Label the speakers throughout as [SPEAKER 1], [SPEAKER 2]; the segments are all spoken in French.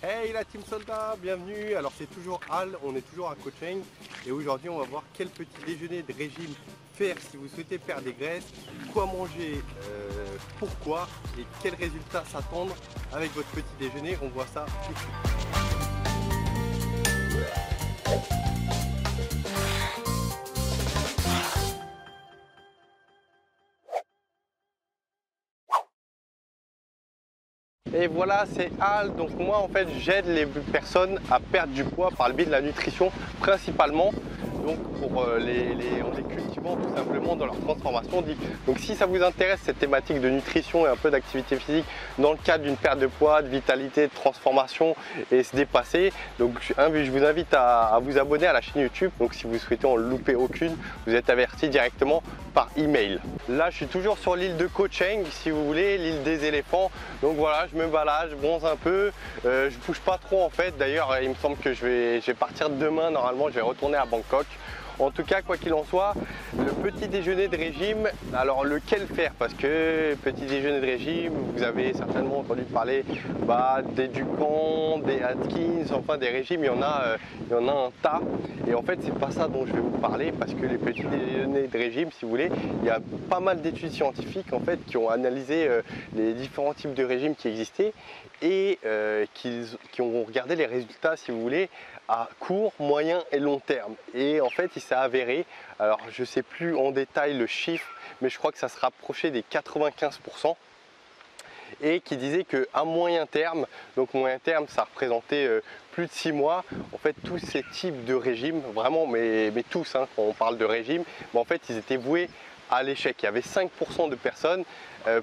[SPEAKER 1] Hey la team soldat, bienvenue. Alors c'est toujours Al, on est toujours à coaching et aujourd'hui on va voir quel petit déjeuner de régime faire si vous souhaitez perdre des graisses, quoi manger, pourquoi et quels résultats s'attendre avec votre petit déjeuner. On voit ça tout de suite. Et voilà, c'est Al. Donc moi en fait j'aide les personnes à perdre du poids par le biais de la nutrition principalement. Donc en les cultivant tout simplement dans leur transformation. Donc si ça vous intéresse cette thématique de nutrition et un peu d'activité physique dans le cadre d'une perte de poids, de vitalité, de transformation et se dépasser, donc je vous invite à vous abonner à la chaîne YouTube. Donc si vous souhaitez en louper aucune, vous êtes averti directement par email. Là je suis toujours sur l'île de Koh Cheng, si vous voulez, l'île des éléphants. Donc voilà, je me balade, je bronze un peu, je bouge pas trop en fait. D'ailleurs il me semble que je vais partir demain, normalement je vais retourner à Bangkok. En tout cas, quoi qu'il en soit, le petit déjeuner de régime, alors lequel faire? Parce que petit déjeuner de régime, vous avez certainement entendu parler des Dukan, des Atkins, enfin des régimes, il y en a un tas. Et en fait, c'est pas ça dont je vais vous parler, parce que les petits déjeuners de régime, si vous voulez, il y a pas mal d'études scientifiques en fait qui ont analysé les différents types de régimes qui existaient et qui ont regardé les résultats, si vous voulez, à court, moyen et long terme. Et en fait, il s'est avéré, alors je ne sais plus en détail le chiffre, mais je crois que ça se rapprochait des 95%, et qui disait qu'à moyen terme, donc moyen terme, ça représentait plus de 6 mois, en fait, tous ces types de régimes, vraiment, mais tous, hein, quand on parle de régime, en fait, ils étaient voués à l'échec. Il y avait 5% de personnes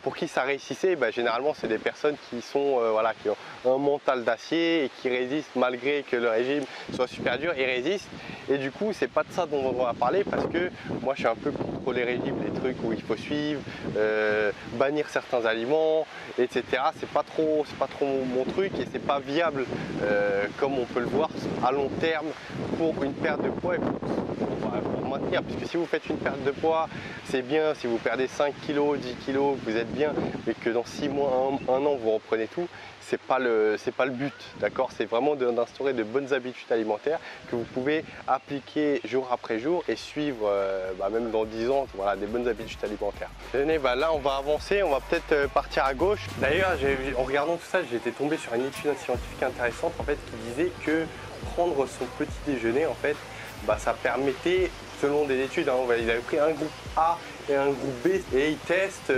[SPEAKER 1] pour qui ça réussissait. Généralement c'est des personnes qui sont qui ont un mental d'acier et qui résistent malgré que le régime soit super dur, ils résistent. Et du coup c'est pas de ça dont on va parler, parce que moi je suis un peu contre les régimes, les trucs où il faut suivre, bannir certains aliments, etc. C'est pas trop mon truc et c'est pas viable comme on peut le voir à long terme pour une perte de poids et pour maintenir, puisque si vous faites une perte de poids, c'est bien si vous perdez 5 kg, 10 kg, vous êtes bien, mais que dans 6 mois, un an, vous reprenez tout, c'est pas le but, d'accord? C'est vraiment d'instaurer de bonnes habitudes alimentaires que vous pouvez appliquer jour après jour et suivre, même dans 10 ans, voilà, des bonnes habitudes alimentaires. Tenez, là on va avancer, on va peut-être partir à gauche. D'ailleurs, en regardant tout ça, j'ai été tombé sur une étude scientifique intéressante en fait qui disait que prendre son petit déjeuner en fait, ça permettait, selon des études, ils avaient pris un groupe A et un groupe B et ils testent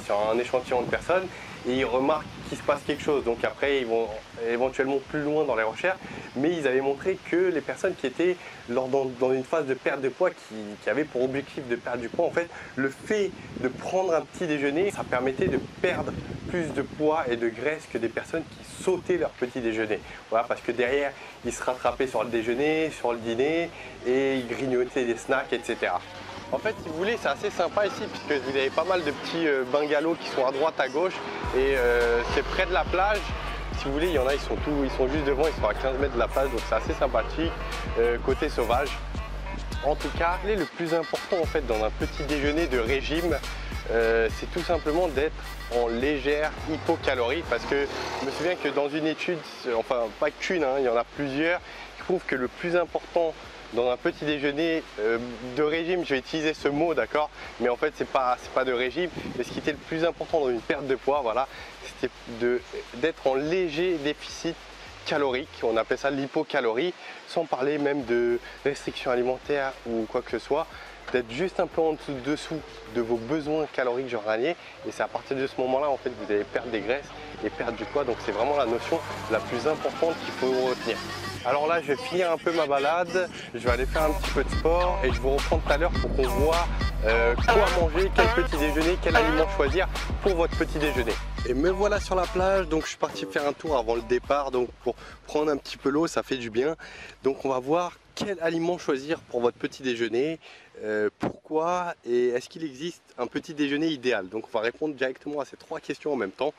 [SPEAKER 1] sur un échantillon de personnes et ils remarquent qu'il se passe quelque chose. Donc après ils vont éventuellement plus loin dans les recherches, mais ils avaient montré que les personnes qui étaient dans une phase de perte de poids, qui avaient pour objectif de perdre du poids, en fait le fait de prendre un petit déjeuner, ça permettait de perdre plus de poids et de graisse que des personnes qui sautaient leur petit déjeuner. Voilà, parce que derrière ils se rattrapaient sur le déjeuner, sur le dîner et ils grignotaient des snacks, etc. En fait, si vous voulez, c'est assez sympa ici puisque vous avez pas mal de petits bungalows qui sont à droite, à gauche et c'est près de la plage. Si vous voulez, il y en a, ils sont juste devant, ils sont à 15 mètres de la plage, donc c'est assez sympathique, côté sauvage. En tout cas, le plus important en fait dans un petit déjeuner de régime, c'est tout simplement d'être en légère hypocalorie, parce que je me souviens que dans une étude, enfin pas qu'une, il y en a plusieurs, qui prouvent que le plus important dans un petit déjeuner de régime, je vais utiliser ce mot, d'accord, mais en fait c'est pas de régime, mais ce qui était le plus important dans une perte de poids, voilà, c'était d'être en léger déficit calorique, on appelle ça l'hypocalorie, sans parler même de restrictions alimentaires ou quoi que ce soit, d'être juste un peu en dessous de vos besoins caloriques journaliers, et c'est à partir de ce moment-là en fait que vous allez perdre des graisses et perdre du poids. Donc c'est vraiment la notion la plus importante qu'il faut retenir. Alors là je vais finir un peu ma balade, je vais aller faire un petit peu de sport et je vous reprends tout à l'heure pour qu'on voit quoi manger, quel petit déjeuner, quel aliment choisir pour votre petit déjeuner. Et me voilà sur la plage, donc je suis parti faire un tour avant le départ, donc pour prendre un petit peu l'eau, ça fait du bien. Donc on va voir quel aliment choisir pour votre petit déjeuner, pourquoi et est-ce qu'il existe un petit déjeuner idéal. Donc on va répondre directement à ces 3 questions en même temps.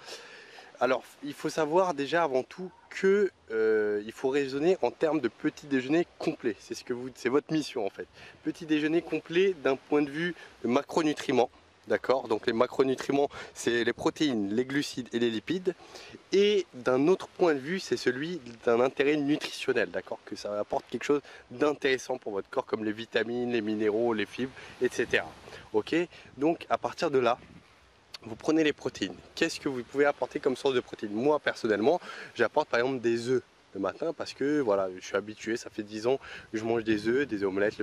[SPEAKER 1] Alors il faut savoir déjà avant tout que il faut raisonner en termes de petit déjeuner complet. C'est votre mission en fait. Petit déjeuner complet d'un point de vue de macronutriments. D'accord, donc les macronutriments, c'est les protéines, les glucides et les lipides. Et d'un autre point de vue, c'est celui d'un intérêt nutritionnel, d'accord, que ça apporte quelque chose d'intéressant pour votre corps, comme les vitamines, les minéraux, les fibres, etc. Ok, donc à partir de là, vous prenez les protéines. Qu'est-ce que vous pouvez apporter comme source de protéines? Moi, personnellement, j'apporte par exemple des œufs le matin parce que voilà, je suis habitué, ça fait 10 ans que je mange des œufs, des omelettes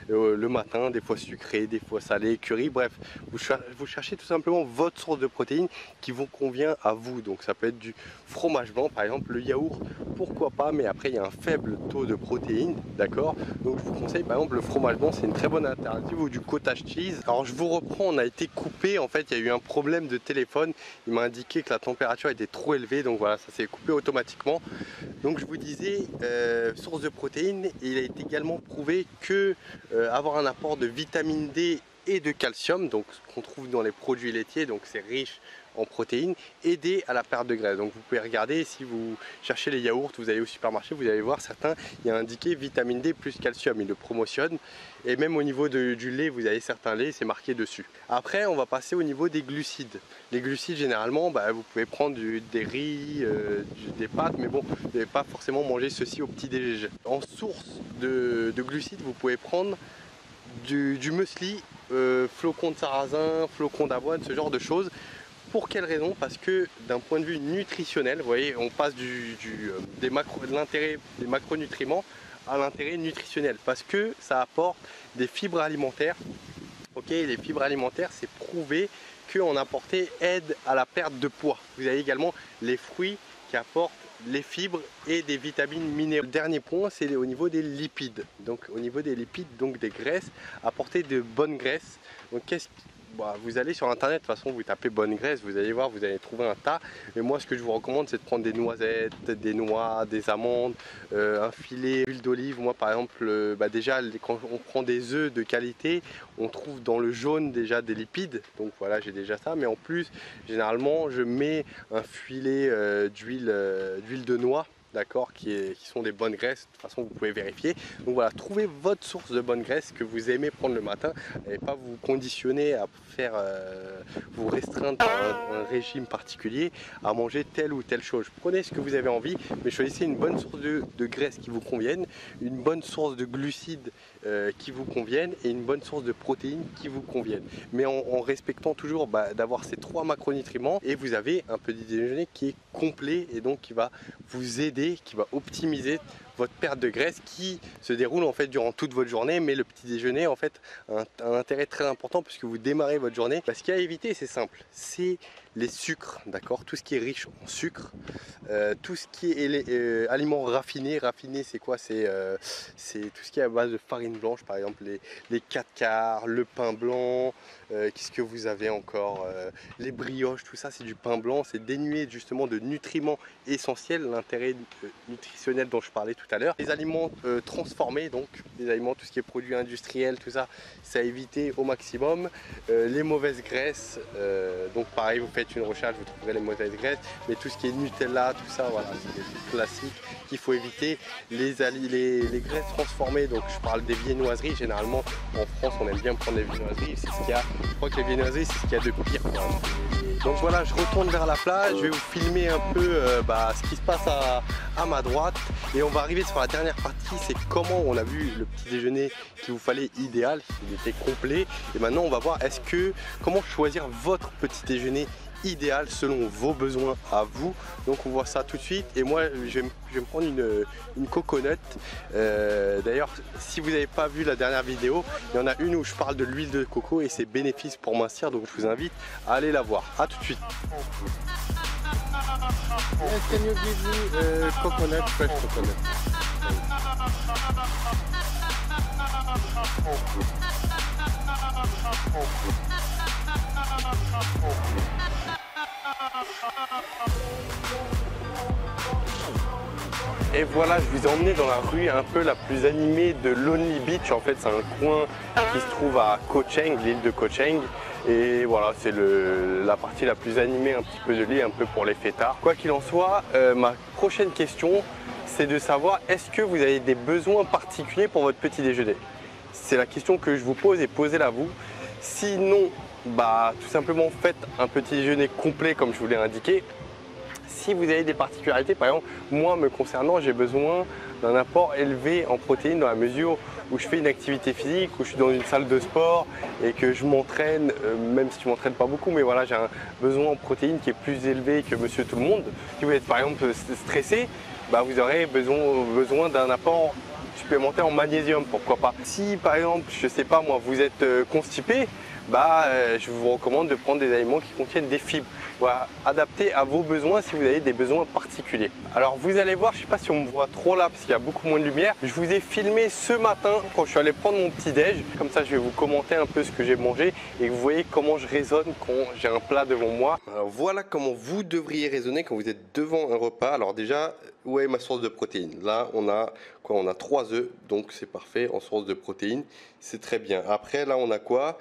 [SPEAKER 1] le matin, des fois sucrés, des fois salés, curry, bref, vous cherchez tout simplement votre source de protéines qui vous convient à vous. Donc ça peut être du fromage blanc par exemple, le yaourt, pourquoi pas, mais après il y a un faible taux de protéines, d'accord. Donc je vous conseille par exemple le fromage blanc, c'est une très bonne alternative, ou du cottage cheese. Alors je vous reprends, on a été coupé, en fait il y a eu un problème de téléphone, il m'a indiqué que la température était trop élevée, donc voilà, ça s'est coupé automatiquement. Donc je vous disais, source de protéines, et il a été également prouvé que avoir un apport de vitamine D et de calcium, donc ce qu'on trouve dans les produits laitiers, donc c'est riche en protéines, aider à la perte de graisse. Donc vous pouvez regarder, si vous cherchez les yaourts, vous allez au supermarché, vous allez voir certains, il y a indiqué vitamine D plus calcium, ils le promotionnent. Et même au niveau du lait, vous avez certains laits, c'est marqué dessus. Après, on va passer au niveau des glucides. Les glucides, généralement, vous pouvez prendre des riz, des pâtes, mais bon, vous n'allez pas forcément manger ceci au petit déjeuner. En source de glucides, vous pouvez prendre du muesli, flocons de sarrasin, flocons d'avoine, ce genre de choses. Pour quelle raison? Parce que d'un point de vue nutritionnel, vous voyez, on passe de l'intérêt des macronutriments à l'intérêt nutritionnel, parce que ça apporte des fibres alimentaires. Ok, les fibres alimentaires, c'est prouvé qu'en apporter aide à la perte de poids. Vous avez également les fruits qui apportent les fibres et des vitamines minérales. Le dernier point, c'est au niveau des lipides. Donc au niveau des lipides, donc des graisses, apporter de bonnes graisses. Donc vous allez sur internet, de toute façon vous tapez bonne graisse, vous allez voir, vous allez trouver un tas. Mais moi ce que je vous recommande, c'est de prendre des noisettes, des noix, des amandes, un filet d'huile d'olive. Moi par exemple, déjà quand on prend des œufs de qualité, on trouve dans le jaune déjà des lipides. Donc voilà, j'ai déjà ça. Mais en plus, généralement je mets un filet d'huile de noix, d'accord, qui sont des bonnes graisses. De toute façon vous pouvez vérifier. Donc voilà, trouvez votre source de bonne graisse que vous aimez prendre le matin et pas vous conditionner à faire vous restreindre par un régime particulier à manger telle ou telle chose. Prenez ce que vous avez envie, mais choisissez une bonne source de graisse qui vous convienne, une bonne source de glucides qui vous conviennent et une bonne source de protéines qui vous conviennent, mais en respectant toujours d'avoir ces 3 macronutriments, et vous avez un petit déjeuner qui est complet et donc qui va vous aider, qui va optimiser votre perte de graisse qui se déroule en fait durant toute votre journée. Mais le petit déjeuner en fait a un intérêt très important puisque vous démarrez votre journée. Ce qu'il y a à éviter, c'est simple, c'est les sucres, d'accord, tout ce qui est riche en sucre, tout ce qui est aliments raffinés. Raffiné, c'est quoi? C'est tout ce qui est à base de farine blanche, par exemple les 4 quarts, le pain blanc, qu'est-ce que vous avez encore, les brioches, tout ça c'est du pain blanc, c'est dénué justement de nutriments essentiels, l'intérêt nutritionnel dont je parlais tout à l'heure. Les aliments transformés, donc les aliments, tout ce qui est produits industriels, tout ça, c'est à éviter au maximum. Les mauvaises graisses, donc pareil, vous faites une recherche, vous trouverez les mauvaises graisses, mais tout ce qui est Nutella, tout ça, voilà, c'est des trucs classiques qu'il faut éviter. Les graisses transformées, donc je parle des viennoiseries. Généralement en France on aime bien prendre les viennoiseries, c'est ce qu'il y a, je crois que les viennoiseries c'est ce qu'il y a de pire, quoi. Donc voilà, je retourne vers la plage, je vais vous filmer un peu ce qui se passe à ma droite, et on va arriver sur la dernière partie. C'est comment, on a vu le petit déjeuner qu'il vous fallait idéal, il était complet, et maintenant on va voir comment choisir votre petit déjeuner idéal selon vos besoins à vous. Donc on voit ça tout de suite, et moi je vais me prendre une coconut. D'ailleurs, si vous n'avez pas vu la dernière vidéo, il y en a une où je parle de l'huile de coco et ses bénéfices pour mincir, donc je vous invite à aller la voir. A tout de suite. Yes, can you give me coconut, fresh coconut? Et voilà, je vous ai emmené dans la rue un peu la plus animée de Lonely Beach. En fait, c'est un coin qui se trouve à Koh Cheng, l'île de Koh Cheng. Et voilà, c'est la partie la plus animée un petit peu de l'île, un peu pour les fêtards. Quoi qu'il en soit, ma prochaine question, c'est de savoir, est-ce que vous avez des besoins particuliers pour votre petit déjeuner? C'est la question que je vous pose, et posez-la vous. Sinon, Bah, tout simplement faites un petit déjeuner complet comme je vous l'ai indiqué. Si vous avez des particularités, par exemple, moi me concernant, j'ai besoin d'un apport élevé en protéines dans la mesure où je fais une activité physique, où je suis dans une salle de sport et que je m'entraîne, même si je ne m'entraîne pas beaucoup, mais voilà, j'ai un besoin en protéines qui est plus élevé que monsieur tout le monde. Si vous êtes par exemple stressé, bah, vous aurez besoin d'un apport supplémentaire en magnésium, pourquoi pas. Si par exemple, je sais pas moi, vous êtes constipé, bah, je vous recommande de prendre des aliments qui contiennent des fibres. Voilà, adaptés à vos besoins si vous avez des besoins particuliers. Alors vous allez voir, je ne sais pas si on me voit trop là parce qu'il y a beaucoup moins de lumière. Je vous ai filmé ce matin quand je suis allé prendre mon petit déj. Comme ça, je vais vous commenter un peu ce que j'ai mangé et que vous voyez comment je raisonne quand j'ai un plat devant moi. Alors voilà comment vous devriez raisonner quand vous êtes devant un repas. Alors déjà, où est ma source de protéines? Là, on a quoi? On a 3 œufs, donc c'est parfait en source de protéines. C'est très bien. Après, là, on a quoi?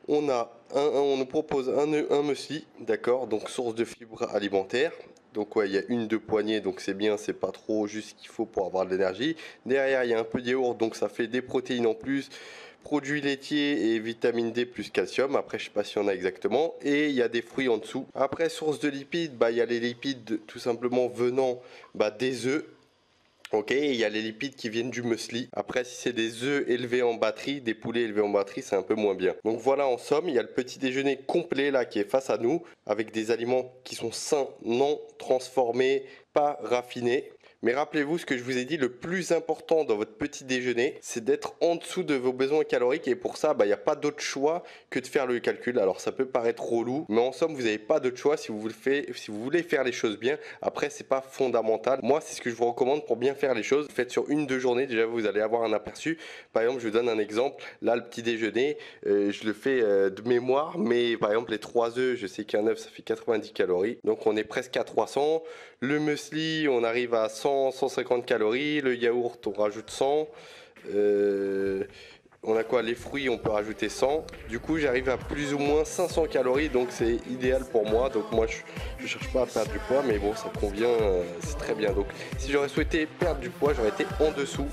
[SPEAKER 1] On nous propose un muesli, d'accord, donc source de fibres alimentaires. Donc ouais, il y a 1-2 poignées, donc c'est bien, c'est pas trop, juste ce qu'il faut pour avoir de l'énergie. Derrière, il y a un peu de yaourt, donc ça fait des protéines en plus, produits laitiers et vitamine D plus calcium. Après, je sais pas si on a exactement. Et il y a des fruits en dessous. Après, source de lipides, bah, il y a les lipides tout simplement venant des œufs. Ok, il y a les lipides qui viennent du muesli. Après, si c'est des œufs élevés en batterie, des poulets élevés en batterie, c'est un peu moins bien. Donc voilà, en somme, il y a le petit déjeuner complet là qui est face à nous, avec des aliments qui sont sains, non transformés, pas raffinés. Mais rappelez-vous ce que je vous ai dit, le plus important dans votre petit déjeuner, c'est d'être en dessous de vos besoins caloriques. Et pour ça, il n'y a pas d'autre choix que de faire le calcul. Alors ça peut paraître relou, mais en somme, vous n'avez pas d'autre choix si vous voulez faire les choses bien. Après, c'est pas fondamental. Moi, c'est ce que je vous recommande pour bien faire les choses. Faites sur 1-2 journées, déjà vous allez avoir un aperçu. Par exemple, je vous donne un exemple. Là, le petit déjeuner, je le fais de mémoire, mais par exemple, les 3 œufs, je sais qu'un œuf, ça fait 90 calories. Donc on est presque à 300. Le muesli, on arrive à 150 calories. Le yaourt, on rajoute 100. On a quoi? Les fruits, on peut rajouter 100. Du coup, j'arrive à plus ou moins 500 calories. Donc, c'est idéal pour moi. Donc, moi, je ne cherche pas à perdre du poids. Mais bon, ça convient. C'est très bien. Donc, si j'aurais souhaité perdre du poids, j'aurais été en dessous.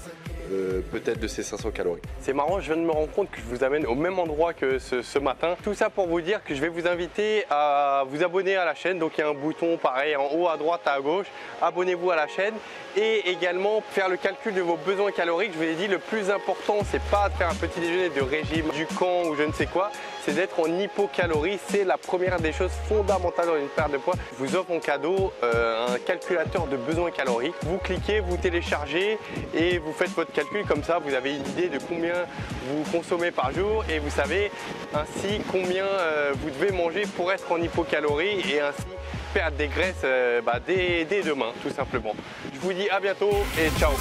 [SPEAKER 1] Peut-être de ces 500 calories. C'est marrant, je viens de me rendre compte que je vous amène au même endroit que ce matin. Tout ça pour vous dire que je vais vous inviter à vous abonner à la chaîne. Donc il y a un bouton pareil en haut à droite à gauche. Abonnez-vous à la chaîne et également faire le calcul de vos besoins caloriques. Je vous l'ai dit, le plus important, c'est pas de faire un petit déjeuner de régime du camp ou je ne sais quoi. C'est d'être en hypocalorie. C'est la première des choses fondamentales dans une perte de poids. Je vous offre en cadeau un calculateur de besoins caloriques. Vous cliquez, vous téléchargez et vous faites votre calcul, comme ça vous avez une idée de combien vous consommez par jour et vous savez ainsi combien vous devez manger pour être en hypocalorie et ainsi perdre des graisses dès demain tout simplement. Je vous dis à bientôt et ciao.